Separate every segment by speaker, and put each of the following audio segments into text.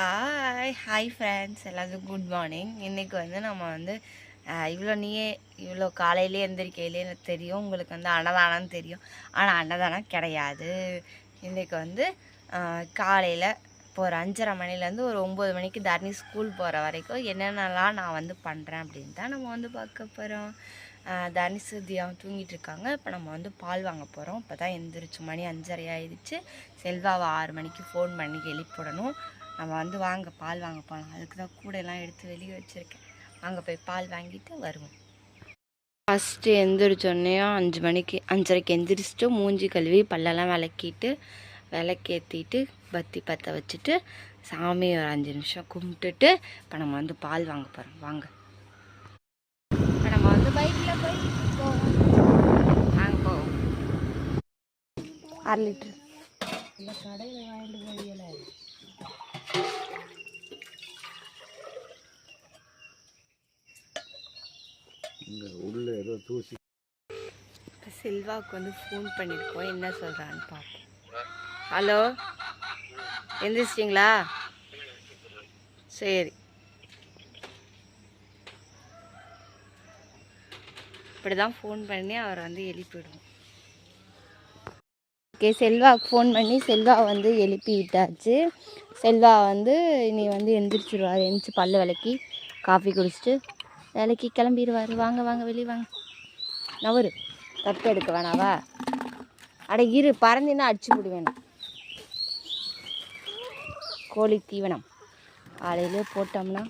Speaker 1: Hi friends, எல்லாத்துக்கும் good morning. இன்றைக்கி நம்ம இவ்வளோ காலையிலே எந்திரிக்கையிலே எனக்கு தெரியும், உங்களுக்கு அன்னதானம் தெரியும். ஆனால் அன்னதானம் கிடையாது. இன்றைக்கி காலையில் இப்போ ஒரு 5:30 மணிலேருந்து ஒரு 9 மணிக்கு தர்ணி ஸ்கூல் போகிற வரைக்கும் என்னென்னலாம் நான் பண்ணுறேன் அப்படின்னு தான் நம்ம பார்க்க போகிறோம். தர்ணிசு தியாவும் தூங்கிட்டு இருக்காங்க. இப்போ நம்ம பால் வாங்க போகிறோம். இப்போ தான் எந்திரிச்சு மணி 5:30 ஆயிடுச்சு. செல்வாவை 6 மணிக்கு ஃபோன் பண்ணி எழுப்பிடணும். நம்ம வாங்க பால் வாங்க போகலாம். அதுக்கு தான் கூடையெல்லாம் எடுத்து வெளியே வச்சுருக்கேன். அங்கே போய் பால் வாங்கிட்டு வருவோம். ஃபஸ்ட்டு எந்திரிச்சோடனே 5 மணிக்கு 5:30க்கு எந்திரிச்சிட்டு மூஞ்சி கழுவி பல்லெல்லாம் விளக்கேற்றிட்டு பத்தி பற்ற வச்சுட்டு சாமி ஒரு 5 நிமிஷம் கும்பிட்டுட்டு இப்போ நம்ம பால் வாங்க போகிறோம். வாங்க, இப்போ நம்ம பைக்கில் போய் வாங்க போவோம். 1/2 லிட்டரு இந்த கடையில் வாங்கிட்டு போயல.
Speaker 2: உள்ள ஏதோ தூசி.
Speaker 1: இப்போ செல்வாவுக்கு ஃபோன் பண்ணியிருக்கோம், என்ன சொல்கிறான்னு பார்ப்போம். ஹலோ, எந்திரிச்சிட்டிங்களா? சரி, இப்படி தான் ஃபோன் பண்ணி அவரை எழுப்பிவிடுவோம். ஓகே, செல்வாவுக்கு ஃபோன் பண்ணி செல்வா எழுப்பி விட்டாச்சு. செல்வா இனி எந்திரிச்சிடுவார். எந்திரிச்சு பல்லு விளக்கி காஃபி குடிச்சிட்டு வேலைக்கு கிளம்பிடுவார். வாங்க வாங்க, வெளியே வாங்க. நவரு தட்டு எடுக்க வேணாவா? அட இரு, பறந்தின்னா அடிச்சு விடுவேன். கோழி தீவனம் காலையிலே போட்டோம்னா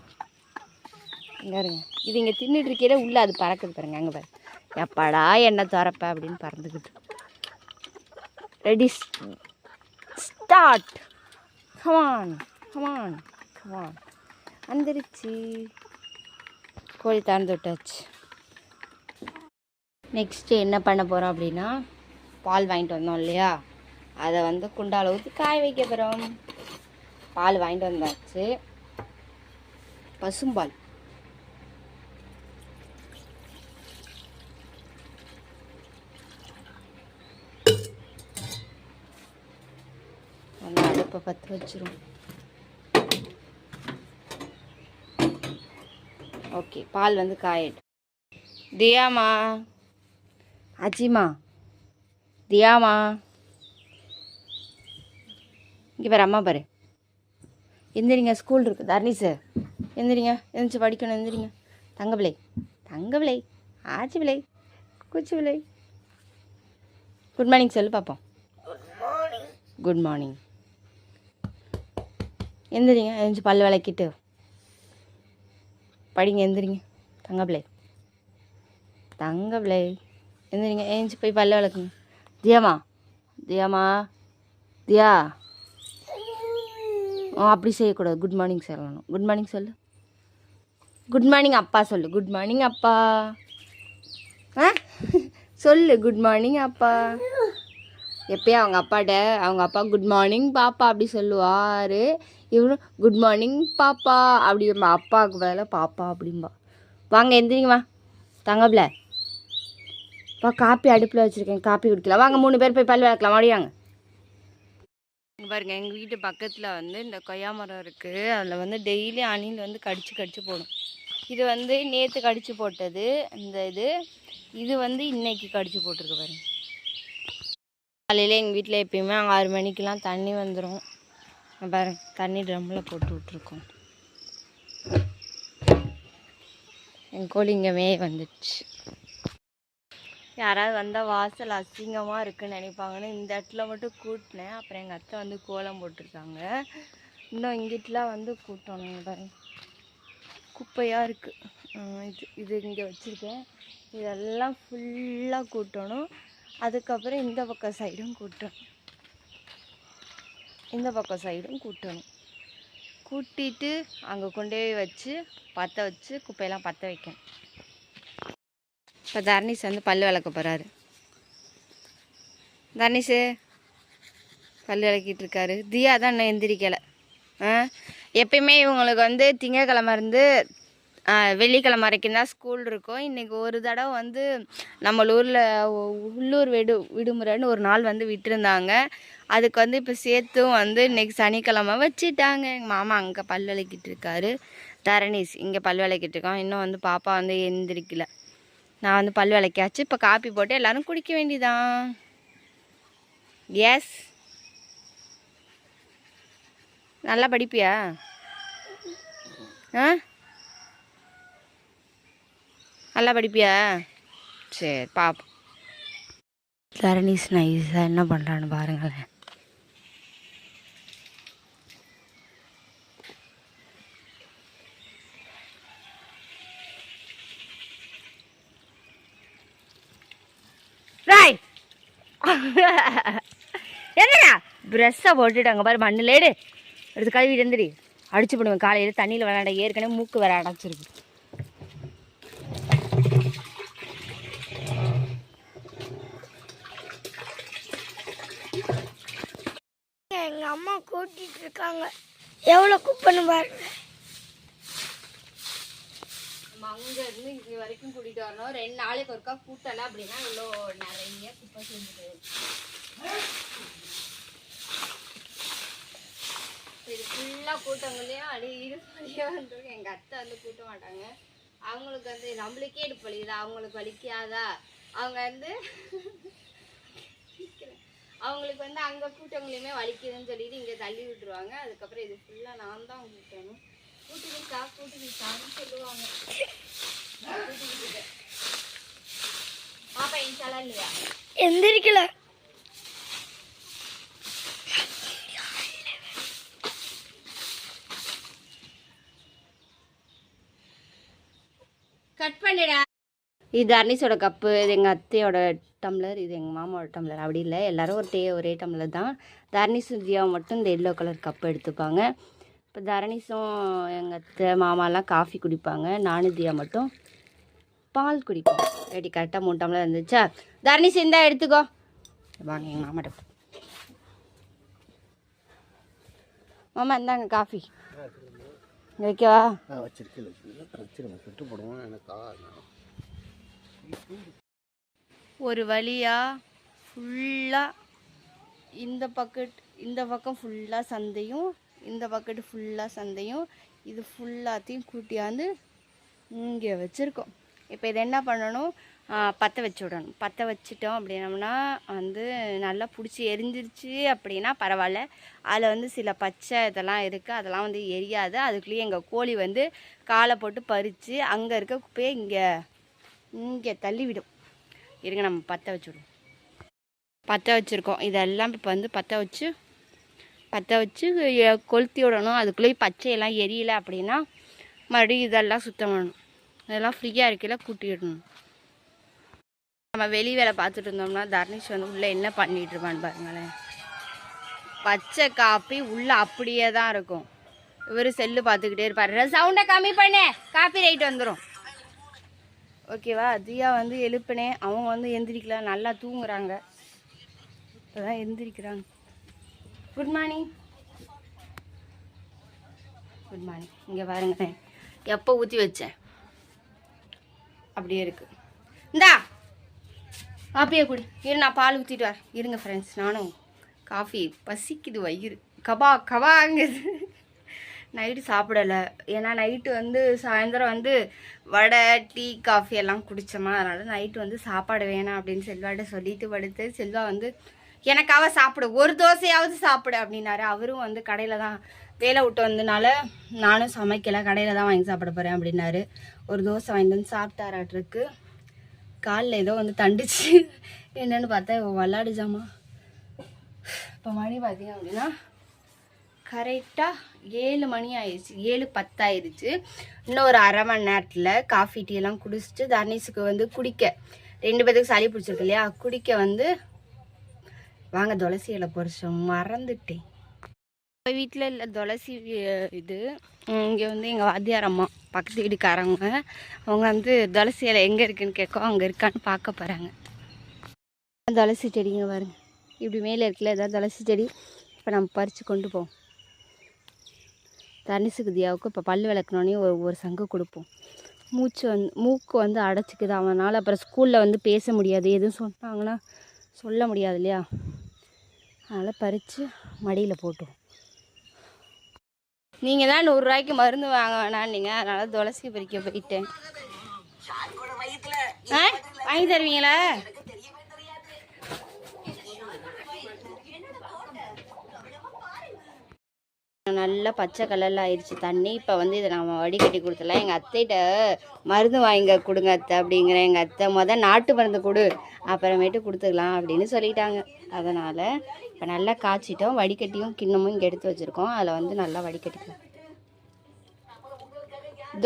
Speaker 1: இங்கே இருங்க. இது இங்கே தின்னுட்டு இருக்கையில உள்ளே அது பறக்குது பாருங்க. அங்கே பாரு, எப்பாடா என்ன திறப்ப அப்படின்னு பறந்துக்கிட்டு. Ready, start. Come on come on come on. வந்துருச்சு, கோழி திறந்து விட்டாச்சு. நெக்ஸ்ட்டு என்ன பண்ண போகிறோம் அப்படின்னா, பால் வாங்கிட்டு வந்தோம் இல்லையா, அதை குண்டால ஊற்றி காய வைக்க போகிறோம். பால் வாங்கிட்டு வந்தாச்சு, பசும்பால். அடுப்பை பற்ற வச்சிரும். ஓகே, பால் காயிட்டு. தியாமா, அஜிமா, தியாமா, இங்கே பாரு, அம்மா பாரு. எந்திரிங்க, ஸ்கூல் இருக்குது. தர்ணிஸு எந்திரிங்க, எந்திரிச்சு படிக்கணும். எந்திரிங்க தங்க பிள்ளை, தங்க பிள்ளை, ஆச்சி பிள்ளை, குச்சி பிள்ளை. குட் மார்னிங் சொல்லு பார்ப்போம். Good morning. எந்திரிங்க, எந்திரிச்சு பல் விளக்கிட்டு படிங்க. எந்திரிங்க தங்க பிள்ளை, தங்க பிள்ளை, எந்திரிங்க. ஏஞ்சி போய் பல்ல விளக்குங்க. தியாமா, தியாமா, தியா. அப்படி செய்யக்கூடாது. குட் மார்னிங் சொல்லணும். குட் மார்னிங் சொல்லு. குட் மார்னிங் அப்பா சொல்லு. குட் மார்னிங் அப்பா. சொல்லு குட் மார்னிங் அப்பா. எப்பயும் அவங்க அப்பா குட் மார்னிங் பாப்பா அப்படி சொல்லுவார். இவனும் குட் மார்னிங் பாப்பா அப்படி. அப்பாவுக்கு வேலை பாப்பா அப்படிம்பா. வாங்க எந்திரிங்கம்மா தங்கப்பில். இப்போ காப்பி அடுப்பில் வச்சுருக்கேன், காப்பி குடிக்கலாம். வாங்க 3 பேர் போய் பல் விளக்கலாம். ஓடியாங்க. இங்கே பாருங்கள், எங்கள் வீட்டு பக்கத்தில் இந்த கொய்யா மரம் இருக்குது. அதில் டெய்லி அணில் கடிச்சு போடும். இது நேற்று கடிச்சு போட்டது. இது இன்னைக்கு கடிச்சு போட்டிருக்கு பாருங்க. காலையில் எங்கள் வீட்டில் எப்பயுமே 6 மணிக்கெலாம் தண்ணி வந்துடும். பாருங்க, தண்ணி ட்ரம்மில் போட்டு விட்ருக்கோம். எங்கள் கோழி இங்கே மேய வந்துடுச்சு. யாராவது வந்தால் வாசல் அசிங்கமாக இருக்குதுன்னு நினைப்பாங்கன்னு இந்த இடத்துல மட்டும் கூட்டினேன். அப்புறம் எங்கள் அத்தை கோலம் போட்டிருக்காங்க. இன்னும் இங்கிட்டலாம் கூட்டணும். பாருங்க, குப்பையாக இருக்குது. இது இங்கே வச்சுருக்கேன். இதெல்லாம் ஃபுல்லாக கூட்டணும். அதுக்கப்புறம் இந்த பக்கம் சைடும் கூட்டணும். இந்த பக்கம் சைடும் கூட்டணும். கூட்டிட்டு அங்கே கொண்டு போய் வச்சு பற்ற வச்சு குப்பையெல்லாம் பற்ற வைக்கணும். இப்போ தர்ணிஸ் பல் விளக்க போகிறாரு. தர்ணிஸு பல் விளக்கிட்டு இருக்காரு. தியா தான் இன்னும் எந்திரிக்கலை. எப்பயுமே இவங்களுக்கு திங்கக்கிழமை இருந்து வெள்ளிக்கிழமை வரைக்கும் தான் ஸ்கூல் இருக்கும். இன்றைக்கி ஒரு தடவை வந்து நம்ம ஊரில் உள்ளூர் விடுமுறைன்னு ஒரு நாள் வந்து விட்டுருந்தாங்க. அதுக்கு வந்து இப்போ சேர்த்தும் வந்து இன்றைக்கி சனிக்கிழமை வச்சுட்டாங்க. எங்கள் மாமா அங்கே பல் விளக்கிட்டு இருக்காரு. தரணீஸ் இங்கே பல் விளக்கிட்டு இருக்கான். இன்னும் வந்து பாப்பா வந்து எந்திரிக்கல. நான் வந்து பல் விளக்கியாச்சு. இப்போ காப்பி போட்டு எல்லோரும் குடிக்க வேண்டியதான். எஸ், நல்லா படிப்பியா? நல்லா படிப்பியா? சரி பாப்போம். தரணீஸ் நைஸாக என்ன பண்ணுறான்னு பாருங்களேன். என்னடா ப்ரெஷ்ஷை போட்டுட்டு அங்கே பாரு மண்ணில் எடுத்து கழுவிட்டு இருந்துடி. அடிச்சு போடுவேன் காலையில் தண்ணியில் விளையாட. ஏற்கனவே மூக்கு வேற அடைச்சிருக்கு.
Speaker 3: எங்கள் அம்மா கூட்டிகிட்டு இருக்காங்க. எவ்வளோ குப்பைன்னு பாருங்க.
Speaker 1: அங்கேருந்து இங்கே வரைக்கும் கூட்டிகிட்டு வரணும். 2 நாளைக்கு ஒருக்கா கூட்டலை அப்படின்னா இவ்வளோ நிறைய குப்பை செஞ்சுட்டு இது ஃபுல்லாக கூட்டங்களையும் அடி இடுப்பலியாக எங்கள் அத்தை வந்து கூட்ட மாட்டாங்க. அவங்களுக்கு வந்து நம்மளுக்கே இடுப்பு வலிக்குதா, அவங்களுக்கு வலிக்காதா? அவங்க வந்து அவங்களுக்கு வந்து அங்கே கூட்டங்களையுமே வலிக்குதுன்னு சொல்லிட்டு இங்கே தள்ளி விட்டுருவாங்க. அதுக்கப்புறம் இது ஃபுல்லாக நான் தான் கூட்டணும். கூட்டிக்கிட்டான்னு சொல்லுவாங்க. பாப்பா இன்ஷால்லா இல்லையா?
Speaker 3: எந்திரிக்கல.
Speaker 1: கட் பண்ணிடா. இது தர்னிஸோட கப்பு, இது எங்கள் அத்தையோட டம்ளர், இது எங்கள் மாமாவோட டம்ளர். அப்படி இல்லை, எல்லோரும் ஒரே டம்ளர் தான். தர்னிஸும் ஜியாவும் மட்டும் இந்த எல்லோ கலர் கப்பு எடுத்துப்பாங்க. இப்போ தரணிஸும் எங்கள் அத்தை மாமாலாம் காஃபி குடிப்பாங்க. நானும் தியா மட்டும் பால் குடிப்போம். ரெடி கரெக்டாக 3 டம்ளர் இருந்துச்சா? தரணிஸ் இந்தா எடுத்துக்கோ. வாங்க எங்கள் மாமாட்ட. மாமா இந்தாங்க காஃபி வைக்கவா? ஒரு வழியாக ஃபுல்லாக இந்த பக்கம் ஃபுல்லாக சந்தையும், இந்த பக்கெட்டு ஃபுல்லாக சந்தையும், இது ஃபுல்லாத்தையும் கூட்டியாந்து இங்கே வச்சுருக்கோம். இப்போ இதை என்ன பண்ணணும்? பற்ற வச்சு விடணும். பற்ற வச்சிட்டோம் அப்படின்னம்னா வந்து நல்லா பிடிச்சி எரிஞ்சிருச்சு அப்படின்னா பரவாயில்ல. அதில் வந்து சில பச்சை இதெல்லாம் இருக்குது, அதெல்லாம் வந்து எரியாது. அதுக்குள்ளேயே எங்கள் கோழி வந்து காலை போட்டு பறித்து அங்கே இருக்க குப்பையை இங்கே தள்ளிவிடும். இருங்க நம்ம பற்ற வச்சுவிடுவோம். பற்ற வச்சுருக்கோம். இதெல்லாம் இப்போ வந்து பற்ற வச்சு கொளுத்தி விடணும். அதுக்குள்ளேயே பச்சையெல்லாம் எரியலை அப்படின்னா மறுபடியும் இதெல்லாம் சுத்தம் பண்ணணும். இதெல்லாம் ஃப்ரீயாக இருக்கையில கூட்டிடணும். நம்ம வெளி வேலை பார்த்துட்டு இருந்தோம்னா தர்னிஷ் வந்து உள்ளே என்ன பண்ணிகிட்டு இருப்பான்னு பாருங்களேன். பச்சை காப்பி உள்ளே அப்படியே தான் இருக்கும். இவர் செல்லு பார்த்துக்கிட்டே இருப்பார். சவுண்டை கம்மி பண்ணு, காப்பி ரைட் வந்துடும். ஓகேவா? தியா வந்து எழுப்பினேன். அவங்க வந்து எந்திரிக்கல, நல்லா தூங்குறாங்க. இப்போ தான் எந்திரிக்கிறாங்க. Good morning. Good morning. இங்கே பாருங்க, எப்போ ஊற்றி வச்சேன் அப்படியே இருக்குது. இந்தா காப்பியை குடி. இரு நான் பால் ஊற்றிட்டு வரேன். இருங்க ஃப்ரெண்ட்ஸ், நானும் காஃபி பசிக்குது, வயிறு கபாங்குது. நைட்டு சாப்பிடலை. ஏன்னா நைட்டு வந்து சாயந்தரம் வந்து வடை டீ காஃபி எல்லாம் குடித்தோமா, அதனால் நைட்டு வந்து சாப்பாடு வேணாம் அப்படின்னு செல்வாட்ட சொல்லிட்டு படுத்து, செல்வா வந்து எனக்காக சாப்பிடு, ஒரு தோசையாவது சாப்பிடு அப்படின்னாரு. அவரும் வந்து கடையில் தான் வேலை விட்டு வந்தனால நானும் சமைக்கலை, கடையில் தான் வாங்கி சாப்பிட போகிறேன் அப்படின்னாரு. ஒரு தோசை வாங்கிட்டு வந்து சாப்பிட்டாராட்டிருக்கு. காலில் ஏதோ வந்து தண்டுச்சு. என்னென்னு பார்த்தா விளாடுச்சாமா. இப்போ மணி பார்த்தீங்க அப்படின்னா கரெக்டாக 7 மணி ஆயிடுச்சு. 7:10 ஆயிடுச்சு. இன்னும் ஒரு அரை மணி நேரத்தில் காஃபி டீ எல்லாம் குடிச்சிட்டு தர்னிஸுக்கு வந்து குடிக்க 2 பேருக்கு சளி பிடிச்சிருக்கு இல்லையா, குடிக்க வந்து வாங்க துளசி இலை பொரிச்சோம். மறந்துட்டேன். வீட்டில் இல்லை துளசி இது. இங்கே வந்து எங்கள் வாத்தியார் அம்மா பக்கத்து வீட்டுக்காரவங்க, அவங்க வந்து துளசி இலை எங்கே இருக்குன்னு கேட்கும். அங்கே இருக்கான்னு பார்க்க போகிறாங்க. துளசி செடிங்க பாருங்க, இப்படி மேலே இருக்குல்ல, ஏதாவது துளசி செடி. இப்போ நம்ம பறித்து கொண்டு போவோம். தர்னிஸுக்கு தியாவுக்கு இப்போ பல் விளக்குனோடனே ஒரு சங்கு கொடுப்போம். மூக்கு வந்து அடைச்சிக்குது அவனால். அப்புறம் ஸ்கூலில் வந்து பேச முடியாது, எதுவும் சொன்னாங்கன்னா சொல்ல முடியாது இல்லையா, அதனால் பறித்து மடியில் போட்டோம். நீங்கள் தான் 100 ரூபாய்க்கு மருந்து வாங்க வேணான்னீங்க, அதனால் துளசி பறிக்க போயிட்டேன். வாங்கி தருவீங்களா? நல்லா பச்சை கலரில் ஆயிடுச்சு தண்ணி. இப்போ வந்து இதை நம்ம வடிகட்டி கொடுத்துடலாம். எங்கள் அத்தைகிட்ட மருந்து வாங்க கொடுங்க அத்தை அப்படிங்கிறேன். எங்கள் அத்தை நாட்டு மருந்து கொடு, அப்புறமேட்டு கொடுத்துக்கலாம் அப்படின்னு சொல்லிட்டாங்க. அதனால் இப்போ நல்லா காய்ச்சிட்டோம். வடிகட்டியும் கிண்ணமும் இங்கே எடுத்து வச்சுருக்கோம். அதில் வந்து நல்லா வடிகட்டிக்கலாம்.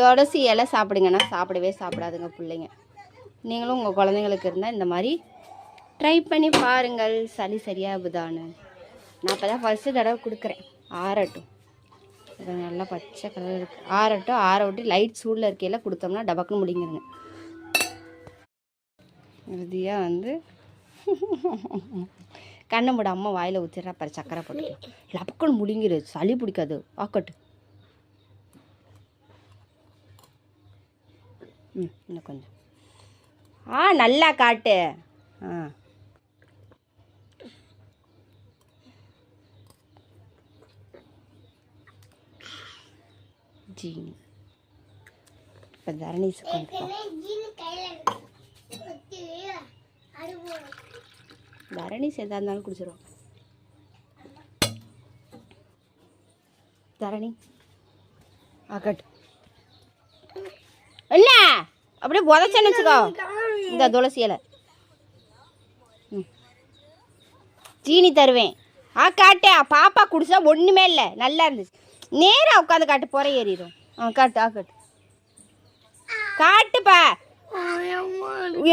Speaker 1: துளசி இலை சாப்பிடுங்கன்னா சாப்பிடவே சாப்பிடாதுங்க பிள்ளைங்க. நீங்களும் உங்கள் குழந்தைங்களுக்கு இருந்தால் இந்த மாதிரி ட்ரை பண்ணி பாருங்கள், சளி சரியாகுதான்னு. நான் இப்போ தான் ஃபஸ்ட்டு தடவை கொடுக்குறேன். ஆறட்டும். இது நல்லா பச்சை கலர் இருக்குது. ஆறட்டும். ஆற விட்டு லைட் சூடில் இருக்கையில் கொடுத்தோம்னா டபக்குன்னு முடிங்கிருங்க. இறுதியாக வந்து கண்ணை மூட அம்மா வாயில் ஊற்றிடுறா பாரு, சக்கரை போட்டு லபக்குன்னு முடிங்கிரு, சளி பிடிக்காது. ஆக்கட்டு. இன்னும் கொஞ்சம். நல்லா காட்டு. ஜீனி இப்போ தரணீஸ் தரணீஸ் எதாக இருந்தாலும் குடிச்சிடும். தரணி ஆக்கட்டு. என்ன அப்படியே புதைச்சேன்னு வச்சுக்கோ. இந்த துளசி இலை ஜீனி தருவேன். காட்டு. பாப்பா குடிச்சா ஒன்றுமே இல்லை, நல்லா இருந்துச்சு. நேராக உட்காந்து காட்டு, புற ஏறிடும். காட்டு. காட்டு. காட்டுப்பா.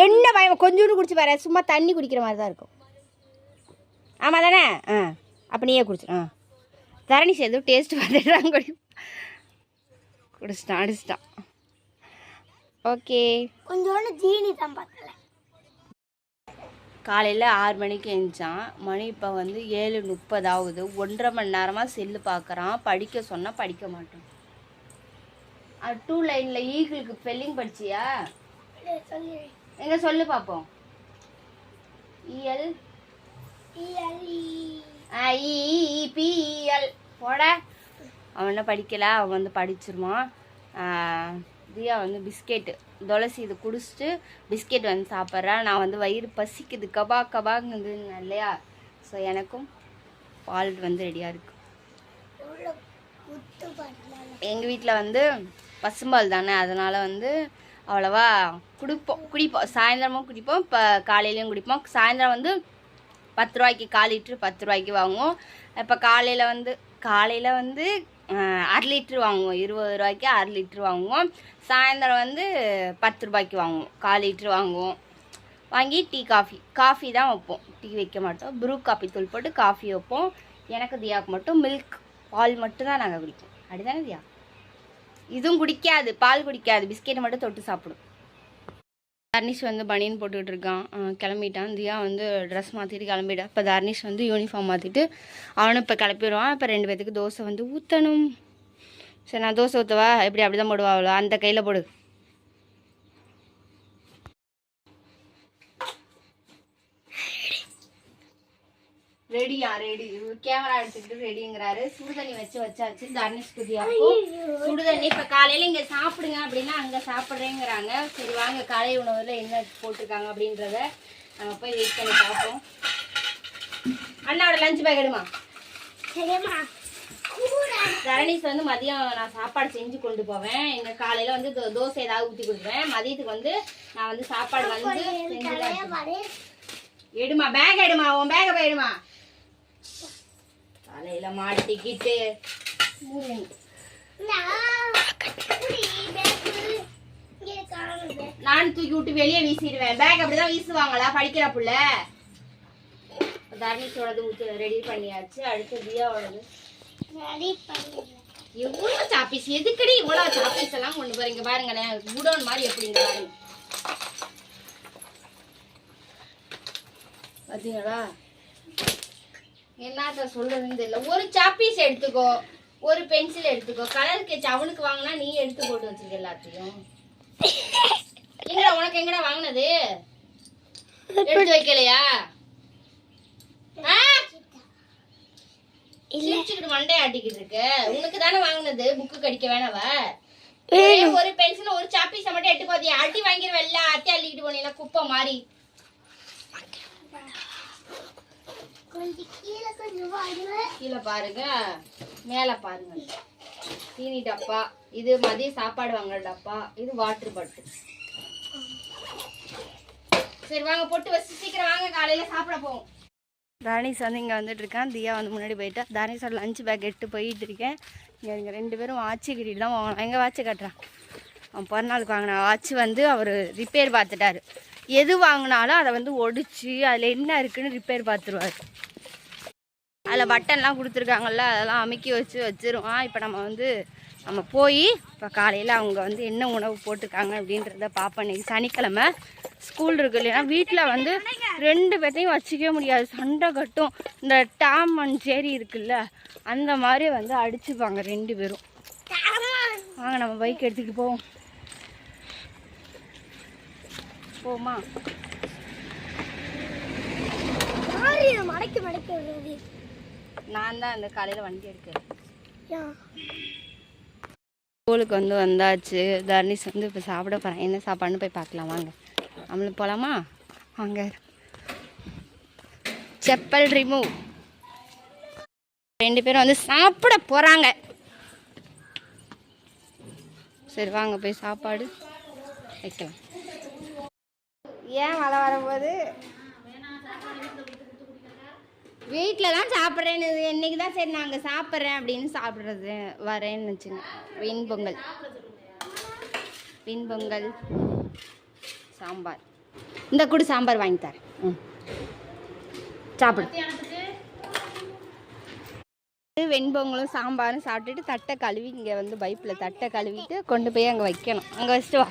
Speaker 1: என்ன பயம், கொஞ்சோண்டு குடிச்சு பாரு, சும்மா தண்ணி குடிக்கிற மாதிரி தான் இருக்கும். ஆமாம் தானே? அப்போ நீயே குடிச்சு. தரணி சேர்ந்து டேஸ்ட் பார்த்துட்டான், குடிச்சிட்டான், அடிச்சிட்டான். ஓகே,
Speaker 3: கொஞ்சோண்டு ஜீனி தான் பார்த்தல.
Speaker 1: காலையில் 6 மணிக்கு எழுந்தான். மணி இப்போ வந்து 7:30 ஆகுது. 1.5 மணி நேரமாக செல்லு பார்க்குறான். படிக்க சொன்னால் படிக்க மாட்டோம். 2 லைனில் ஈகிளுக்கு ஸ்பெல்லிங் படிச்சியா? எங்க சொல்லு பார்ப்போம். இஎல் இஇபிஇஎல் போட. அவன் என்ன படிக்கல, அவன் வந்து படிச்சிருவான். தியா வந்து பிஸ்கெட்டு துளசி இது குடிச்சிட்டு பிஸ்கெட் வந்து சாப்பிட்றேன். நான் வந்து வயிறு பசிக்குது, கபாங்குது இல்லையா. ஸோ எனக்கும் பால் வந்து ரெடியாக இருக்குது. எங்கள் வீட்டில் வந்து பசும்பால் தானே, அதனால் வந்து அவ்வளோவா குடிப்போம். சாயந்தரமும் குடிப்போம், இப்போ காலையிலையும் குடிப்போம். சாயந்தரம் வந்து 10 ரூபாய்க்கு 1/4 லிட்ரு 10 ரூபாய்க்கு வாங்குவோம். இப்போ காலையில் வந்து 1/2 லிட்ரு வாங்குவோம். 20 ரூபாய்க்கு 1/2 லிட்ரு வாங்குவோம். சாயந்தரம் வந்து 10 ரூபாய்க்கு வாங்குவோம். 1/4 லிட்ரு வாங்குவோம். வாங்கி காஃபி தான் வைப்போம். டீ வைக்க மாட்டோம். ப்ரூ காப்பி தூள் போட்டு காஃபி வைப்போம். எனக்கு தியாவுக்கு மட்டும் மில்க் பால் மட்டும் தான் நாங்கள் குடிப்போம். அப்படிதானே தியா? இதுவும் குடிக்காது, பால் குடிக்காது, பிஸ்கெட்டை மட்டும் தொட்டு சாப்பிடும். தர்னிஷ் வந்து பனியன் போட்டுக்கிட்டு இருக்கான், கிளம்பிட்டான். தியா வந்து ட்ரெஸ் மாற்றிட்டு கிளம்பிட்டான். இப்போ தர்னிஷ் வந்து யூனிஃபார்ம் மாற்றிட்டு அவனும் இப்போ கிளப்பிடுவான். இப்போ 2 பேத்துக்கு தோசை வந்து ஊற்றணும். சரி, நான் தோசை ஊற்றவா? எப்படி அப்படி தான் போடுவா அவ்வளோ? அந்த கையில் போடு. ரெடியா? ரெடி. கேமரா எடுத்துக்கிட்டு ரெடிங்கிறாரு. சுடுதண்ணி வச்சாச்சு. தர்னிஷ்க்கு தியாவுக்கும் சுடுதண்ணி. இப்போ காலையில் இங்கே சாப்பிடுங்க அப்படின்னா அங்கே சாப்பிட்றேங்கிறாங்க. சரி வாங்க, காலை உணவில் என்ன போட்டிருக்காங்க அப்படின்றத நம்ம போய் வெயிட் பண்ணி பார்ப்போம். அண்ணாவோட லஞ்ச் பேக் எடுமா. தரணிஸ் வந்து மதியம் நான் சாப்பாடு செஞ்சு கொண்டு போவேன். எங்கள் காலையில் வந்து தோசை ஏதாவது ஊற்றி கொடுப்பேன். மதியத்துக்கு வந்து நான் வந்து சாப்பாடு வந்து செஞ்சு எடுமா. பேக் எடுமா, உன் பேக்கை போய் எடுமா. தலையில மாட்டிக்கிட்டு நான் தூக்கி விட்டு வெளியே வீசிடுவேன். பேக் அப்படிதான் வீசுவாங்களா படிக்கிற புள்ள? தர்னிஷோடது ரெடி பண்ணியாச்சு. அடுத்து தியாவோடது எவ்வளவு சாப்பீஸ், எதுக்கடி இவ்வளவு சாப்பீஸ் எல்லாம் கொண்டு போறீங்க? பாருங்களேன், குடோன் மாதிரி எப்படிங்க பாருங்க. பாத்தீங்களா? என்னத்த சொல்றதுன்னு தெரியல. ஒரு சாப்பீஸ் எடுத்துக்கோ, ஒரு பென்சில் எடுத்துக்கோ. கலர் ஸ்கெட்ச் அவனுக்கு வாங்கினா நீ எடுத்து போட்டு வச்சிருக்க எல்லாத்தையும். எங்கடா உனக்கு எங்கடா வாங்கினது? எடுத்து வைக்கலையா? சிரிச்சுக்கிட்டு மண்டை ஆட்டிக்கிட்டு இருக்கு. உனக்கு தானே வாங்கினது, புக்கு கடிக்க வேணாவ? ஒரு பென்சில் ஒரு சாப்பீஸ மட்டும் எட்டு பாத்தியா? அடி வாங்கிடுவல்ல, அத்தை அள்ளிக்கிட்டு போனீங்கன்னா குப்பை மாதிரி. கீழே பாருங்க, மேல பாருங்க. தீனி டப்பா, இது மதிய சாப்பாடு வாங்குற டப்பா, இது வாட்டர் பாட்டில். சரி வாங்க போட்டு வச்சு சீக்கிரம் வாங்க, காலையில சாப்பிட போவோம். தானிஷ் வந்து இங்கே வந்துட்டு இருக்கான், தியா வந்து முன்னாடி போயிட்டா. தானிஷோட லஞ்ச் பேக் எடுத்து போயிட்டு இருக்கேன். இங்கே 2 பேரும் வாட்சு கட்டிட்டு தான் வாங்கலாம். எங்கே வாட்சு கட்டுறான்? அவன் பிறநாளுக்கு வாங்கின வாட்சு வந்து அவர் ரிப்பேர் பார்த்துட்டாரு. எது வாங்கினாலும் அதை வந்து ஒடிச்சு அதில் என்ன இருக்குன்னு ரிப்பேர் பார்த்துருவார். அதில் பட்டன்லாம் கொடுத்துருக்காங்கல்ல, அதெல்லாம் அமுக்கி வச்சிருவான். இப்போ நம்ம போய் இப்போ காலையில் அவங்க வந்து என்ன உணவு போட்டிருக்காங்க அப்படின்றத பார்ப்போம். இன்றைக்கி சனிக்கிழமை ஸ்கூல் இருக்கு. இல்லைன்னா வீட்டில் வந்து 2 பேர்த்தையும் வச்சிக்கவே முடியாது, சண்டை கட்டும். இந்த டாம் அண்ட் ஜெரி இருக்குல்ல, அந்த மாதிரி வந்து அடிச்சுப்பாங்க 2 பேரும். வாங்க நம்ம பைக் எடுத்துக்கிட்டு போவோம். போமா நான் தான் அந்த காலையில் வண்டி எடுக்கிறேன். ஸ்கூலுக்கு வந்து வந்தாச்சு. தர்னிஷ் வந்து இப்போ சாப்பிட போகிறேன். என்ன சாப்பாடுன்னு போய் பார்க்கலாம் வாங்க. நம்மளும் போகலாமா? வாங்க. செப்பல் ரிமூவ். 2 பேரும் வந்து சாப்பிட போகிறாங்க. சரி வாங்க போய் சாப்பாடு வைக்கலாம். ஏன் மழை வரும்போது வீட்டில் தான் சாப்பிட்றேன்னு, இன்னைக்கு தான் சரி நாங்கள் சாப்பிட்றேன் அப்படின்னு சாப்பிட்றது வரேன்னு வச்சுங்க. வெண்பொங்கல் சாம்பார். இந்த கூட சாம்பார் வாங்கி தரேன். சாப்பிடு. வெண்பொங்கலும் சாம்பாரும் சாப்பிட்டுட்டு தட்டை கழுவி இங்கே வந்து பைப்பில் தட்டை கழுவிட்டு கொண்டு போய் அங்கே வைக்கணும். அங்கே வச்சுட்டு வா.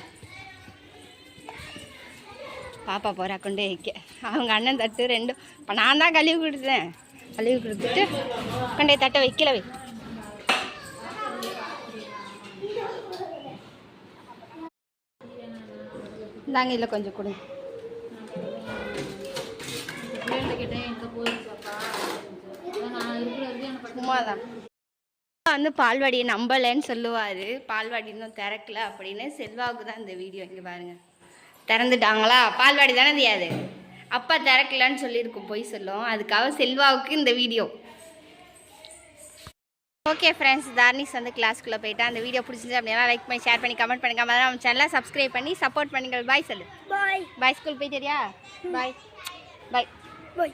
Speaker 1: பாப்பா போகிறா கொண்டு வைக்க. அவங்க அண்ணன் தட்டு 2 இப்போ நான் தான் கழுவி கொடுத்தேன். கழுவி கொடுத்துட்டு கொண்டே தட்டை வைக்கல வை. இந்தாங்க இதில் கொஞ்சம் கொடுங்க. சும்மாதான் வந்து பால்வாடியை நம்பலைன்னு சொல்லுவார். பால்வாடி இன்னும் திறக்கல அப்படின்னு. செல்வாவுக்கு தான் இந்த வீடியோ. இங்கே பாருங்க, திறந்துட்டாங்களா? பால்வாடி தானே தெரியாது, அப்பா திறக்கலான்னு சொல்லியிருக்கோம், போய் சொல்லும். அதுக்காக செல்வாவுக்கு இந்த வீடியோ. ஓகே ஃப்ரெண்ட்ஸ், தார்னிஷ் வந்து கிளாஸ்க்குள்ளே போயிட்டா. அந்த வீடியோ பிடிச்சிருந்து அப்படின்னா லைக் பண்ணி ஷேர் பண்ணி கமெண்ட் பண்ணுங்க. மாதிரி நம்ம சேனலை சப்ஸ்கிரைப் பண்ணி சப்போர்ட் பண்ணுங்கள். பாய் சொல்லு. பாய். ஸ்கூல் போயிட்டு பாய். பாய்.